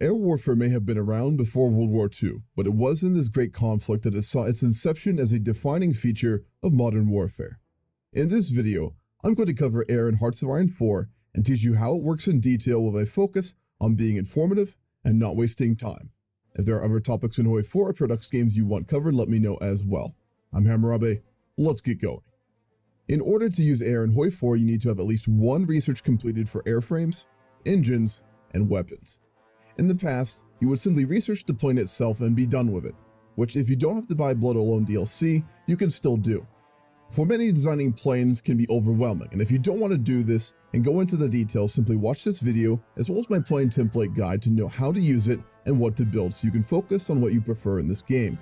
Air warfare may have been around before World War II, but it was in this great conflict that it saw its inception as a defining feature of modern warfare. In this video, I'm going to cover Air in Hearts of Iron 4 and teach you how it works in detail with a focus on being informative and not wasting time. If there are other topics in HOI4 or products games you want covered, let me know as well. I'm Hammurabae, let's get going. In order to use Air in HOI4, you need to have at least one research completed for airframes, engines, and weapons. In the past, you would simply research the plane itself and be done with it, which if you don't have to buy Blood Alone DLC, you can still do. For many, designing planes can be overwhelming, and if you don't want to do this and go into the details, simply watch this video as well as my plane template guide to know how to use it and what to build so you can focus on what you prefer in this game.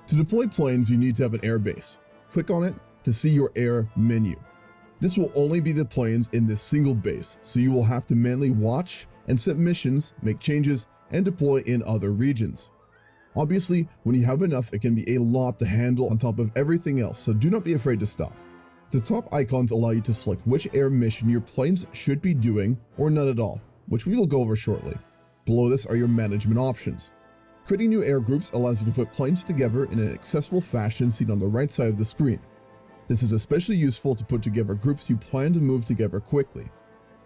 To deploy planes, you need to have an air base. Click on it to see your air menu. This will only be the planes in this single base, so you will have to manually watch and set missions, make changes, and deploy in other regions. Obviously, when you have enough, it can be a lot to handle on top of everything else, so do not be afraid to stop. The top icons allow you to select which air mission your planes should be doing, or none at all, which we will go over shortly. Below this are your management options. Creating new air groups allows you to put planes together in an accessible fashion seen on the right side of the screen. This is especially useful to put together groups you plan to move together quickly.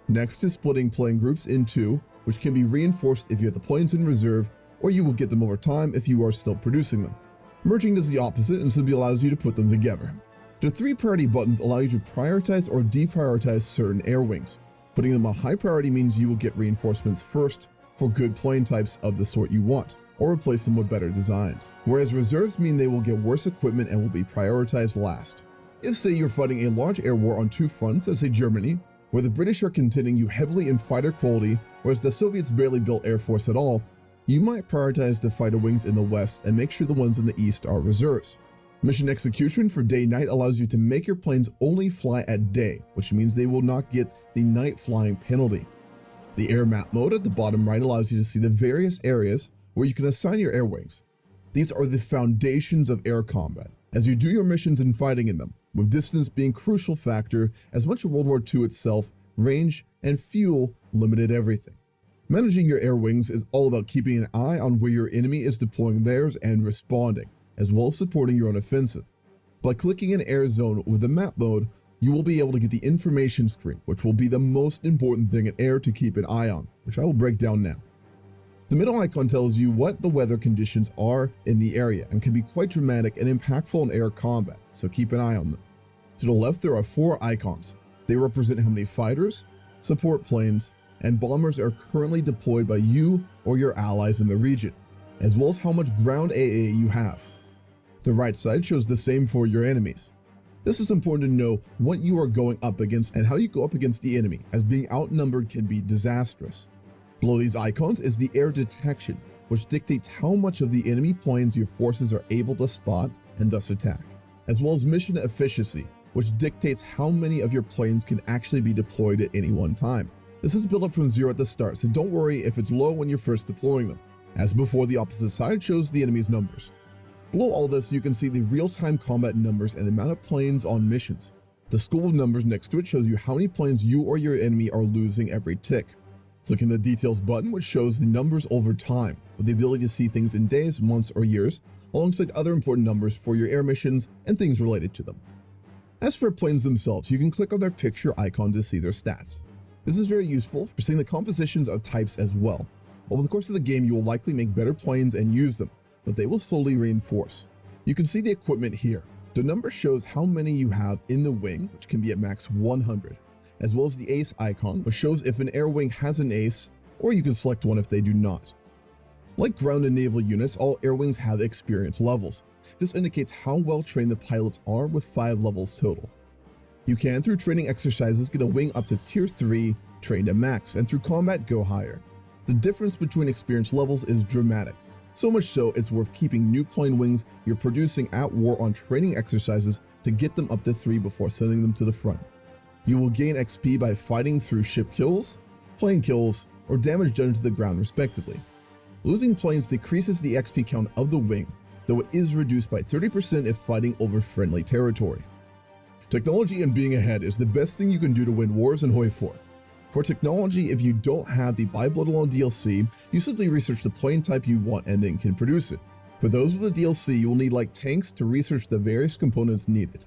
Next is splitting plane groups in two, which can be reinforced if you have the planes in reserve, or you will get them over time if you are still producing them. Merging does the opposite and simply allows you to put them together. The three priority buttons allow you to prioritize or deprioritize certain air wings. Putting them on high priority means you will get reinforcements first for good plane types of the sort you want, or replace them with better designs, whereas reserves mean they will get worse equipment and will be prioritized last. If, say, you're fighting a large air war on two fronts, as say Germany, where the British are contending you heavily in fighter quality, whereas the Soviets barely built air force at all, you might prioritize the fighter wings in the west and make sure the ones in the east are reserves. Mission execution for day-night allows you to make your planes only fly at day, which means they will not get the night flying penalty. The air map mode at the bottom right allows you to see the various areas where you can assign your air wings. These are the foundations of air combat, as you do your missions and fighting in them, with distance being a crucial factor as much of World War II itself, range and fuel limited everything. Managing your air wings is all about keeping an eye on where your enemy is deploying theirs and responding, as well as supporting your own offensive. By clicking an air zone with the map mode, you will be able to get the information screen, which will be the most important thing in air to keep an eye on, which I will break down now. The middle icon tells you what the weather conditions are in the area and can be quite dramatic and impactful in air combat, so keep an eye on them. To the left, there are four icons. They represent how many fighters, support planes, and bombers are currently deployed by you or your allies in the region, as well as how much ground AA you have. The right side shows the same for your enemies. This is important to know what you are going up against and how you go up against the enemy, as being outnumbered can be disastrous. Below these icons is the air detection, which dictates how much of the enemy planes your forces are able to spot and thus attack, as well as mission efficiency, which dictates how many of your planes can actually be deployed at any one time. This is built up from 0 at the start, so don't worry if it's low when you're first deploying them. As before, the opposite side shows the enemy's numbers. Below all this, you can see the real-time combat numbers and the amount of planes on missions. The school of numbers next to it shows you how many planes you or your enemy are losing every tick. Click on the details button, which shows the numbers over time, with the ability to see things in days, months, or years, alongside other important numbers for your air missions and things related to them. As for planes themselves, you can click on their picture icon to see their stats. This is very useful for seeing the compositions of types as well. Over the course of the game, you will likely make better planes and use them, but they will slowly reinforce. You can see the equipment here. The number shows how many you have in the wing, which can be at max 100. As well as the ace icon, which shows if an air wing has an ace, or you can select one if they do not. Like ground and naval units, all air wings have experience levels. This indicates how well trained the pilots are with 5 levels total. You can, through training exercises, get a wing up to tier 3, trained at max, and through combat go higher. The difference between experience levels is dramatic, so much so it's worth keeping new plane wings you're producing at war on training exercises to get them up to 3 before sending them to the front. You will gain XP by fighting through ship kills, plane kills, or damage done to the ground respectively. Losing planes decreases the XP count of the wing, though it is reduced by 30% if fighting over friendly territory. Technology and being ahead is the best thing you can do to win wars in HOI4. For technology, if you don't have the By Blood Alone DLC, you simply research the plane type you want and then can produce it. For those with the DLC, you will need like tanks to research the various components needed.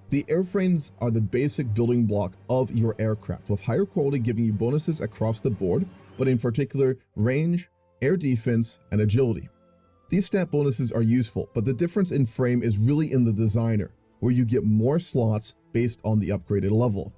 The airframes are the basic building block of your aircraft, with higher quality giving you bonuses across the board, but in particular range, air defense, and agility. These stat bonuses are useful, but the difference in frame is really in the designer, where you get more slots based on the upgraded level.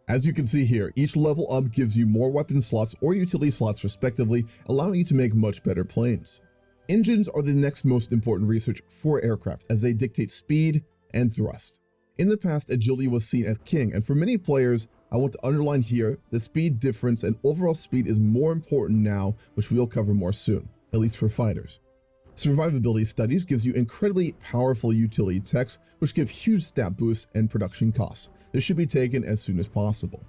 As you can see here, each level up gives you more weapon slots or utility slots respectively, allowing you to make much better planes. Engines are the next most important research for aircraft, as they dictate speed and thrust. In the past, agility was seen as king, and for many players, I want to underline here, the speed difference and overall speed is more important now, which we'll cover more soon, at least for fighters. Survivability studies gives you incredibly powerful utility techs, which give huge stat boosts and production costs. This should be taken as soon as possible.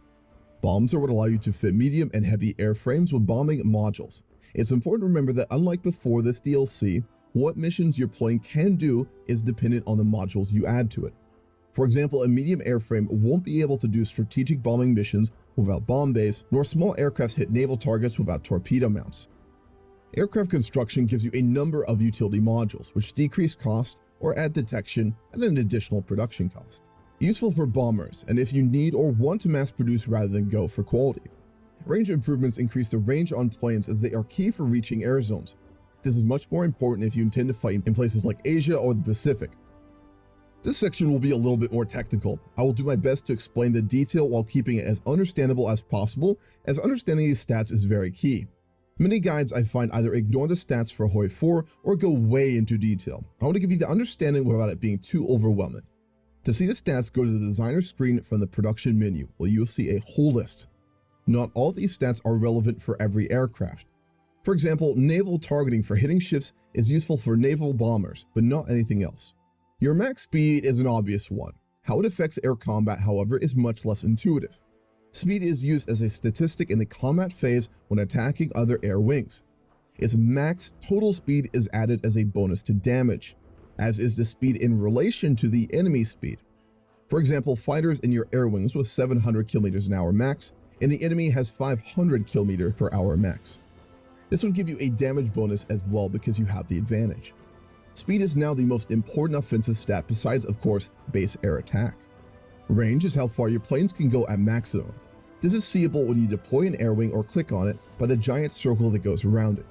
Bombs are what allow you to fit medium and heavy airframes with bombing modules. It's important to remember that unlike before this DLC, what missions you're playing can do is dependent on the modules you add to it. For example, a medium airframe won't be able to do strategic bombing missions without bomb bays, nor small aircrafts hit naval targets without torpedo mounts. Aircraft construction gives you a number of utility modules, which decrease cost or add detection at an additional production cost. Useful for bombers, and if you need or want to mass produce rather than go for quality. Range improvements increase the range on planes as they are key for reaching air zones. This is much more important if you intend to fight in places like Asia or the Pacific. This section will be a little bit more technical. I will do my best to explain the detail while keeping it as understandable as possible, as understanding these stats is very key. Many guides I find either ignore the stats for HOI4 or go way into detail. I want to give you the understanding without it being too overwhelming. To see the stats, go to the designer screen from the production menu, where you will see a whole list. Not all of these stats are relevant for every aircraft. For example, naval targeting for hitting ships is useful for naval bombers, but not anything else. Your max speed is an obvious one. How it affects air combat, however, is much less intuitive. Speed is used as a statistic in the combat phase when attacking other air wings. Its max total speed is added as a bonus to damage, as is the speed in relation to the enemy's speed. For example, fighters in your air wings with 700 km/h max, and the enemy has 500 km/h max. This would give you a damage bonus as well because you have the advantage. Speed is now the most important offensive stat besides, of course, base air attack. Range is how far your planes can go at maximum. This is seeable when you deploy an air wing or click on it by the giant circle that goes around it.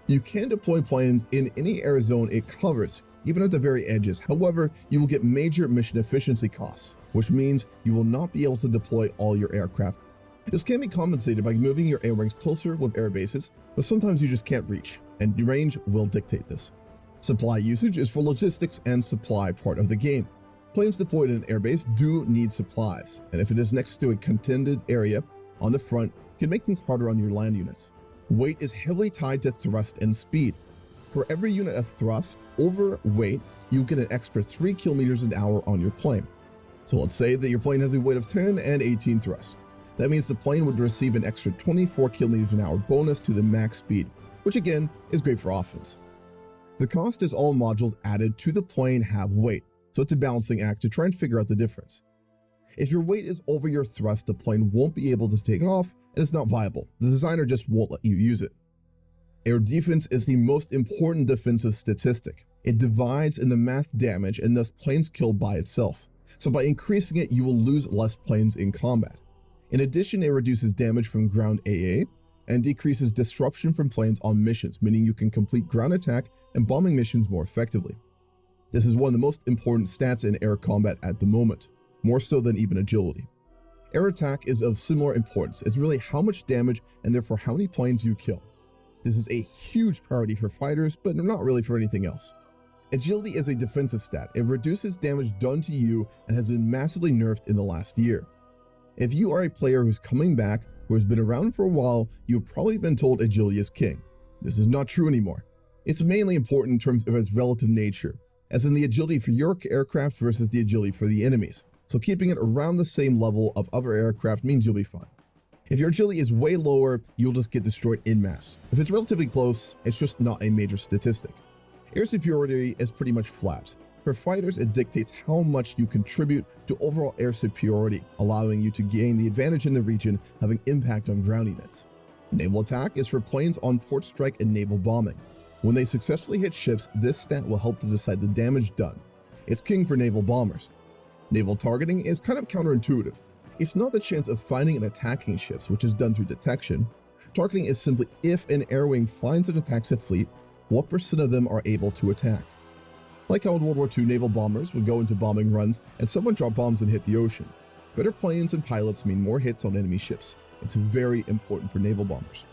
You can deploy planes in any air zone it covers, even at the very edges. However, you will get major mission efficiency costs, which means you will not be able to deploy all your aircraft. This can be compensated by moving your air wings closer with air bases, but sometimes you just can't reach, and range will dictate this. Supply usage is for logistics and supply part of the game. Planes deployed in an airbase do need supplies, and if it is next to a contended area on the front, it can make things harder on your land units. Weight is heavily tied to thrust and speed. For every unit of thrust over weight, you get an extra 3 km/h on your plane. So let's say that your plane has a weight of 10 and 18 thrust. That means the plane would receive an extra 24 km/h bonus to the max speed, which again is great for offense. The cost is all modules added to the plane have weight, so it's a balancing act to try and figure out the difference. If your weight is over your thrust, the plane won't be able to take off and it's not viable. The designer just won't let you use it. Air defense is the most important defensive statistic. It divides in the math damage and thus planes killed by itself. So by increasing it, you will lose less planes in combat. In addition, it reduces damage from ground AA and decreases disruption from planes on missions, meaning you can complete ground attack and bombing missions more effectively. This is one of the most important stats in air combat at the moment, more so than even agility. Air attack is of similar importance. It's really how much damage and therefore how many planes you kill. This is a huge priority for fighters, but not really for anything else. Agility is a defensive stat. It reduces damage done to you and has been massively nerfed in the last year. If you are a player who's coming back, who has been around for a while, you've probably been told agility is king. This is not true anymore. It's mainly important in terms of its relative nature, as in the agility for your aircraft versus the agility for the enemies. So keeping it around the same level of other aircraft means you'll be fine. If your agility is way lower, you'll just get destroyed en masse. If it's relatively close, it's just not a major statistic. Air superiority is pretty much flat. For fighters, it dictates how much you contribute to overall air superiority, allowing you to gain the advantage in the region, having impact on ground units. Naval attack is for planes on port strike and naval bombing. When they successfully hit ships, this stat will help to decide the damage done. It's king for naval bombers. Naval targeting is kind of counterintuitive. It's not the chance of finding and attacking ships, which is done through detection. Targeting is simply if an air wing finds and attacks a fleet, what percent of them are able to attack. Like how in World War II, naval bombers would go into bombing runs and someone drop bombs and hit the ocean. Better planes and pilots mean more hits on enemy ships. It's very important for naval bombers.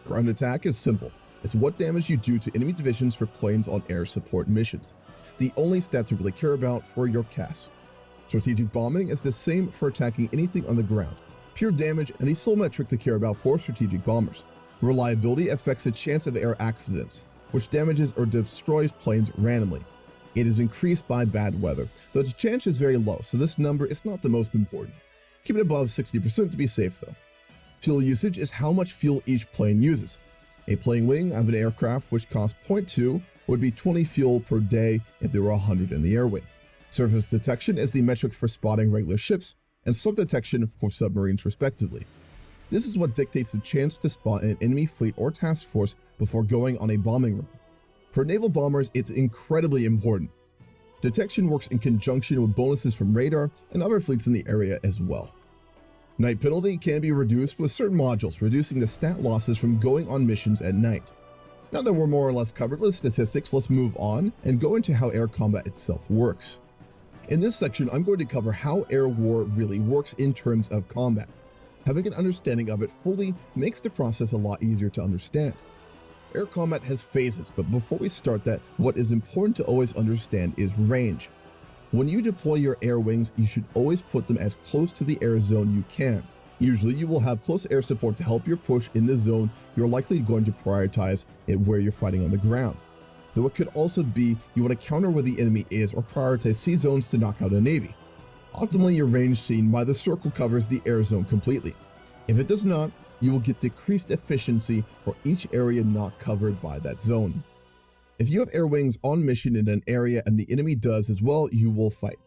Ground attack is simple. It's what damage you do to enemy divisions for planes on air support missions. The only stat to really care about for your CAS. Strategic bombing is the same for attacking anything on the ground. Pure damage and the sole metric to care about for strategic bombers. Reliability affects the chance of air accidents, which damages or destroys planes randomly. It is increased by bad weather, though the chance is very low, so this number is not the most important. Keep it above 60% to be safe though. Fuel usage is how much fuel each plane uses. A plane wing of an aircraft which costs 0.2 would be 20 fuel per day if there were 100 in the air wing. Surface detection is the metric for spotting regular ships, and sub-detection for submarines respectively. This is what dictates the chance to spot an enemy fleet or task force before going on a bombing run. For naval bombers, it's incredibly important. Detection works in conjunction with bonuses from radar and other fleets in the area as well. Night penalty can be reduced with certain modules, reducing the stat losses from going on missions at night. Now that we're more or less covered with statistics, let's move on and go into how air combat itself works. In this section, I'm going to cover how air war really works in terms of combat. Having an understanding of it fully makes the process a lot easier to understand. Air combat has phases, but before we start that, what is important to always understand is range. When you deploy your air wings, you should always put them as close to the air zone you can. Usually you will have close air support to help your push in the zone. You're likely going to prioritize it where you're fighting on the ground. Though it could also be you want to counter where the enemy is or prioritize sea zones to knock out a navy. Optimally, your range seen by the circle covers the air zone completely. If it does not, you will get decreased efficiency for each area not covered by that zone. If you have air wings on mission in an area and the enemy does as well, you will fight.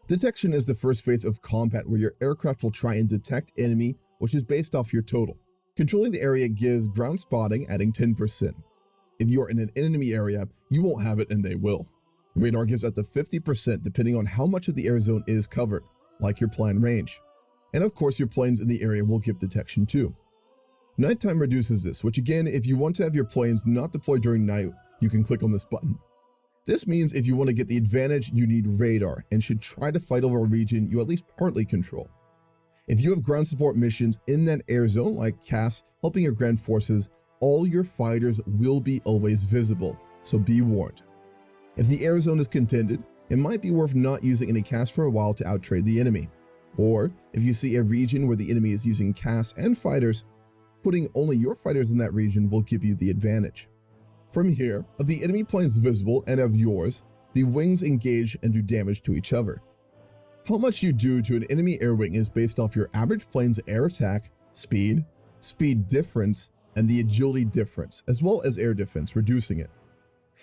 Detection is the first phase of combat where your aircraft will try and detect enemy, which is based off your total. Controlling the area gives ground spotting, adding 10%. If you are in an enemy area, you won't have it and they will. Radar gives up to 50% depending on how much of the air zone is covered, like your planned range. And of course, your planes in the area will give detection too. Nighttime reduces this, which again, if you want to have your planes not deployed during night, you can click on this button. This means if you want to get the advantage, you need radar and should try to fight over a region you at least partly control. If you have ground support missions in that air zone like CAS helping your ground forces, all your fighters will be always visible, so be warned. If the air zone is contended, it might be worth not using any CAS for a while to outtrade the enemy. Or if you see a region where the enemy is using CAS and fighters, putting only your fighters in that region will give you the advantage. From here, of the enemy planes visible and of yours, the wings engage and do damage to each other. How much you do to an enemy air wing is based off your average plane's air attack, speed difference, and the agility difference, as well as air defense, reducing it.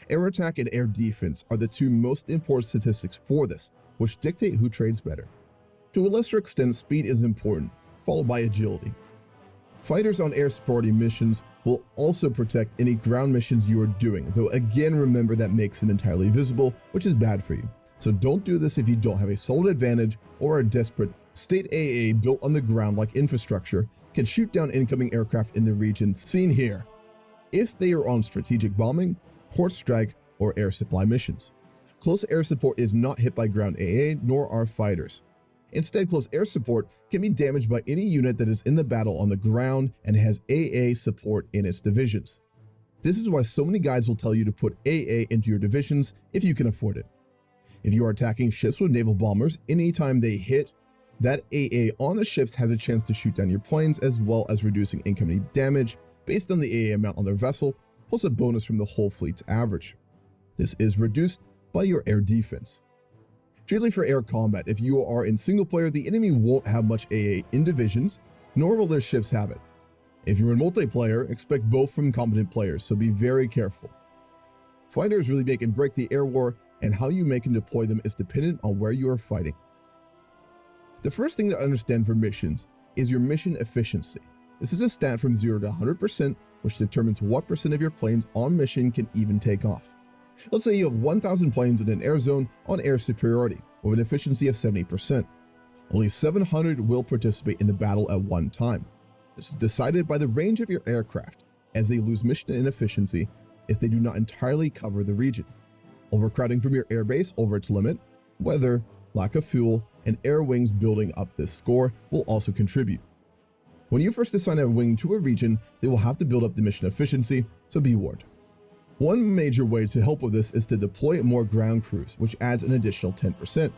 Air attack and air defense are the two most important statistics for this, which dictate who trades better. To a lesser extent, speed is important, followed by agility. Fighters on air supporting missions will also protect any ground missions you are doing, though again remember that makes it entirely visible, which is bad for you. So don't do this if you don't have a solid advantage or are desperate. State AA built on the ground like infrastructure can shoot down incoming aircraft in the region seen here, if they are on strategic bombing, port strike, or air supply missions. Close air support is not hit by ground AA, nor are fighters. Instead, close air support can be damaged by any unit that is in the battle on the ground and has AA support in its divisions. This is why so many guides will tell you to put AA into your divisions if you can afford it. If you are attacking ships with naval bombers, anytime they hit, that AA on the ships has a chance to shoot down your planes as well as reducing incoming damage based on the AA amount on their vessel, plus a bonus from the whole fleet's average. This is reduced by your air defense. Generally for air combat, if you are in single player, the enemy won't have much AA in divisions, nor will their ships have it. If you're in multiplayer, expect both from competent players, so be very careful. Fighters really make and break the air war, and how you make and deploy them is dependent on where you are fighting. The first thing to understand for missions is your mission efficiency. This is a stat from 0 to 100%, which determines what percent of your planes on mission can even take off. Let's say you have 1,000 planes in an air zone on air superiority, with an efficiency of 70%. Only 700 will participate in the battle at one time. This is decided by the range of your aircraft, as they lose mission inefficiency if they do not entirely cover the region. Overcrowding from your airbase over its limit, weather, lack of fuel, and air wings building up this score will also contribute. When you first assign a wing to a region, they will have to build up the mission efficiency, so be warned. One major way to help with this is to deploy more ground crews, which adds an additional 10%.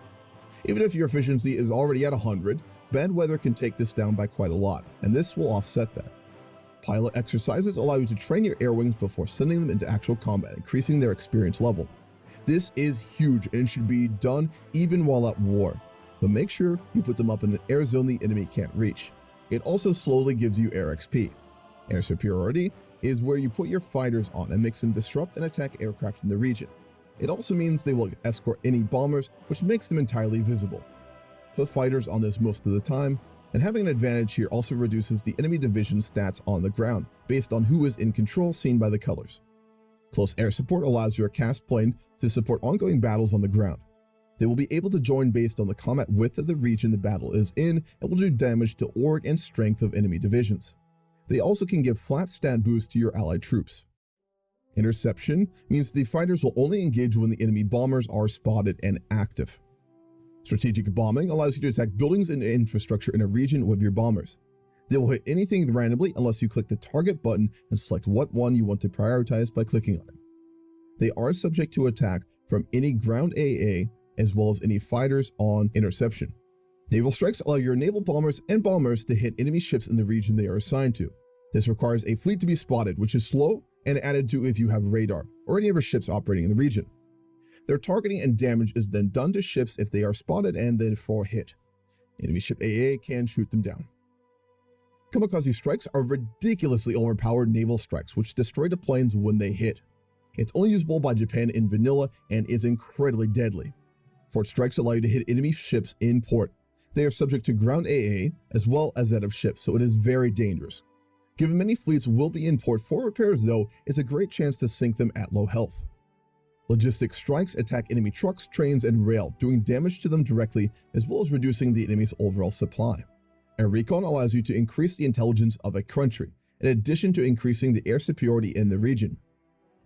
Even if your efficiency is already at 100, bad weather can take this down by quite a lot, and this will offset that. Pilot exercises allow you to train your air wings before sending them into actual combat, increasing their experience level. This is huge and should be done even while at war, but make sure you put them up in an air zone the enemy can't reach. It also slowly gives you air XP. Air superiority is where you put your fighters on and makes them disrupt and attack aircraft in the region. It also means they will escort any bombers, which makes them entirely visible. Put fighters on this most of the time, and having an advantage here also reduces the enemy division stats on the ground based on who is in control seen by the colors. Close air support allows your cast plane to support ongoing battles on the ground. They will be able to join based on the combat width of the region the battle is in and will do damage to org and strength of enemy divisions. They also can give flat stat boosts to your allied troops. Interception means the fighters will only engage when the enemy bombers are spotted and active. Strategic bombing allows you to attack buildings and infrastructure in a region with your bombers. They will hit anything randomly unless you click the target button and select what one you want to prioritize by clicking on it. They are subject to attack from any ground AA as well as any fighters on interception. Naval strikes allow your naval bombers and bombers to hit enemy ships in the region they are assigned to. This requires a fleet to be spotted, which is slow and added to if you have radar or any other ships operating in the region. Their targeting and damage is then done to ships if they are spotted and therefore hit. Enemy ship AA can shoot them down. Kamikaze strikes are ridiculously overpowered naval strikes which destroy the planes when they hit. It's only usable by Japan in vanilla and is incredibly deadly. Port strikes allow you to hit enemy ships in port. They are subject to ground AA as well as that of ships, so it is very dangerous. Given many fleets will be in port for repairs though, it's a great chance to sink them at low health. Logistic strikes attack enemy trucks, trains, and rail, doing damage to them directly as well as reducing the enemy's overall supply. Air recon allows you to increase the intelligence of a country, in addition to increasing the air superiority in the region.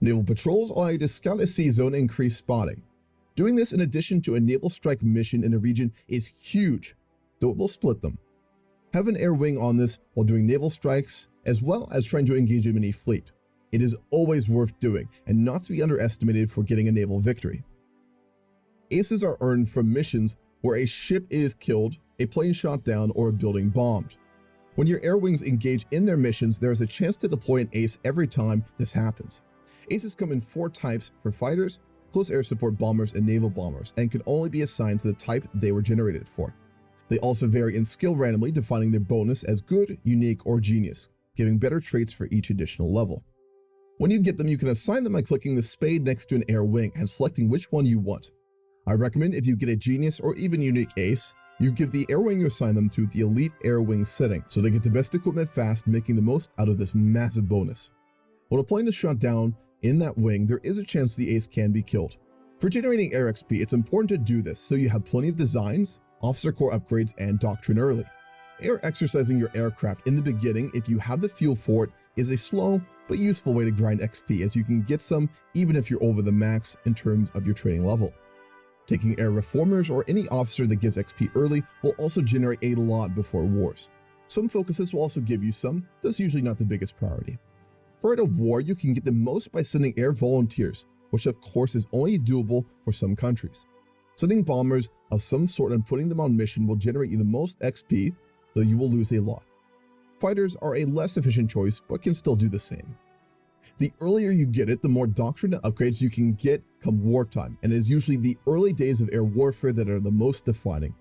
Naval patrols allow you to scout a sea zone and increase spotting. Doing this in addition to a naval strike mission in a region is huge, though it will split them. Have an air wing on this while doing naval strikes, as well as trying to engage a mini fleet. It is always worth doing, and not to be underestimated for getting a naval victory. Aces are earned from missions where a ship is killed, a plane shot down, or a building bombed. When your air wings engage in their missions, there is a chance to deploy an ace every time this happens. Aces come in 4 types for fighters, close air support bombers, and naval bombers, and can only be assigned to the type they were generated for. They also vary in skill randomly, defining their bonus as good, unique, or genius, giving better traits for each additional level. When you get them, you can assign them by clicking the spade next to an air wing and selecting which one you want. I recommend if you get a genius or even unique ace, you give the air wing you assign them to the elite air wing setting so they get the best equipment fast, making the most out of this massive bonus. When a plane is shot down in that wing, there is a chance the ace can be killed. For generating air XP, it's important to do this so you have plenty of designs, officer core upgrades, and doctrine early. Air exercising your aircraft in the beginning, if you have the fuel for it, is a slow but useful way to grind XP, as you can get some even if you're over the max in terms of your training level. Taking air reformers or any officer that gives XP early will also generate a lot before wars. Some focuses will also give you some, that's usually not the biggest priority. For at a war, you can get the most by sending air volunteers, which of course is only doable for some countries. Sending bombers of some sort and putting them on mission will generate you the most XP, though you will lose a lot. Fighters are a less efficient choice, but can still do the same. The earlier you get it, the more doctrine upgrades you can get come wartime, and it is usually the early days of air warfare that are the most defining.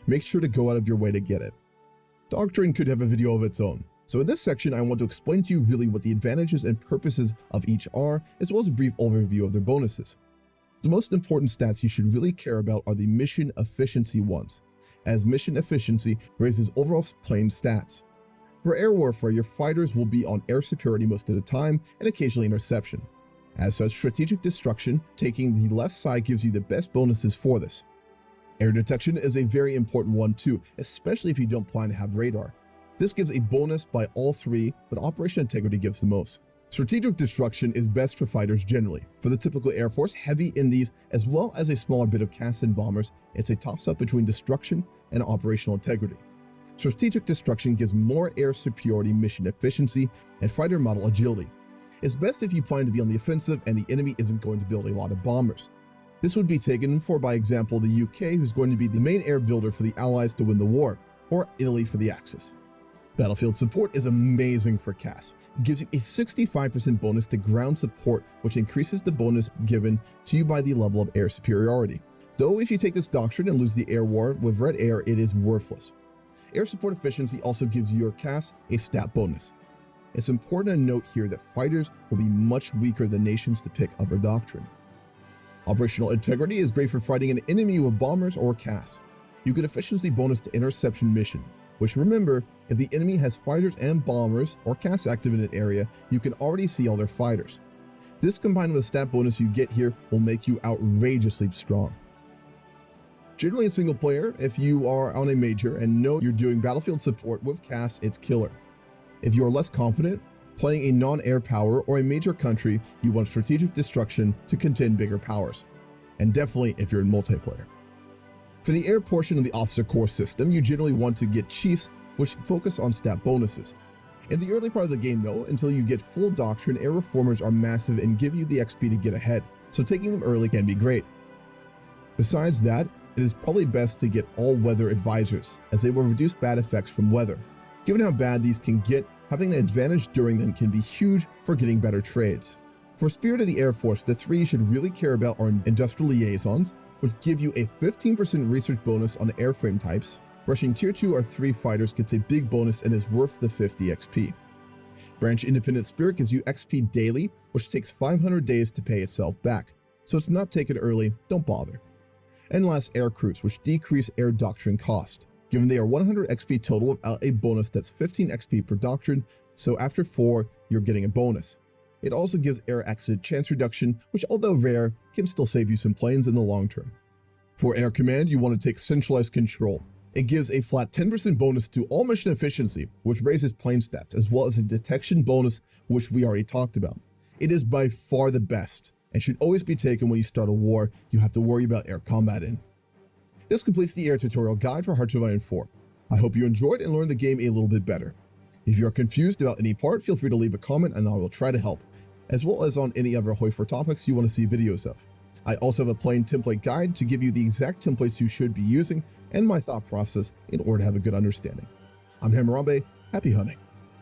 Make sure to go out of your way to get it. Doctrine could have a video of its own, So in this section, I want to explain to you really what the advantages and purposes of each are, as well as a brief overview of their bonuses. The most important stats you should really care about are the mission efficiency ones, as mission efficiency raises overall plane stats. For air warfare, your fighters will be on air superiority most of the time and occasionally interception. As such, strategic destruction, taking the left side, gives you the best bonuses for this. Air detection is a very important one too, especially if you don't plan to have radar. This gives a bonus by all three, but operational integrity gives the most. Strategic destruction is best for fighters generally. For the typical Air Force, heavy in these, as well as a smaller bit of CAS and bombers, it's a toss-up between destruction and operational integrity. Strategic destruction gives more air superiority mission efficiency and fighter model agility. It's best if you plan to be on the offensive and the enemy isn't going to build a lot of bombers. This would be taken for, by example, the UK, who's going to be the main air builder for the Allies to win the war, or Italy for the Axis. Battlefield support is amazing for CAS. It gives you a 65% bonus to ground support, which increases the bonus given to you by the level of air superiority. Though if you take this doctrine and lose the air war with red air, it is worthless. Air support efficiency also gives your CAS a stat bonus. It's important to note here that fighters will be much weaker than nations to pick other doctrine. Operational integrity is great for fighting an enemy with bombers or CAS. You get efficiency bonus to interception mission, which, remember, if the enemy has fighters and bombers or CAS active in an area, you can already see all their fighters. This combined with the stat bonus you get here will make you outrageously strong. Generally in single player, if you are on a major and know you're doing battlefield support with CAS, it's killer. If you are less confident, playing a non-air power or a major country, you want strategic destruction to contend bigger powers. And definitely if you're in multiplayer. For the air portion of the officer core system, you generally want to get chiefs, which focus on stat bonuses. In the early part of the game though, until you get full doctrine, air reformers are massive and give you the XP to get ahead, so taking them early can be great. Besides that, it is probably best to get all-weather advisors, as they will reduce bad effects from weather. Given how bad these can get, having an advantage during them can be huge for getting better trades. For Spirit of the Air Force, the three you should really care about are Industrial Liaisons, which give you a 15% research bonus on airframe types. Rushing Tier 2 or 3 fighters gets a big bonus and is worth the 50 XP. Branch Independent Spirit gives you XP daily, which takes 500 days to pay itself back, so it's not taken early, don't bother. And last, Air Crews, which decrease air doctrine cost, given they are 100 XP total without a bonus that's 15 XP per doctrine, so after 4, you're getting a bonus. It also gives air accident chance reduction, which although rare, can still save you some planes in the long term. For Air Command, you want to take centralized control. It gives a flat 10% bonus to all mission efficiency, which raises plane stats, as well as a detection bonus, which we already talked about. It is by far the best, and should always be taken when you start a war you have to worry about air combat in. This completes the air tutorial guide for Hearts of Iron 4. I hope you enjoyed and learned the game a little bit better. If you are confused about any part, feel free to leave a comment and I will try to help, as well as on any other HOI4 topics you want to see videos of. I also have a plain template guide to give you the exact templates you should be using and my thought process in order to have a good understanding. I'm Hammurabae, happy hunting.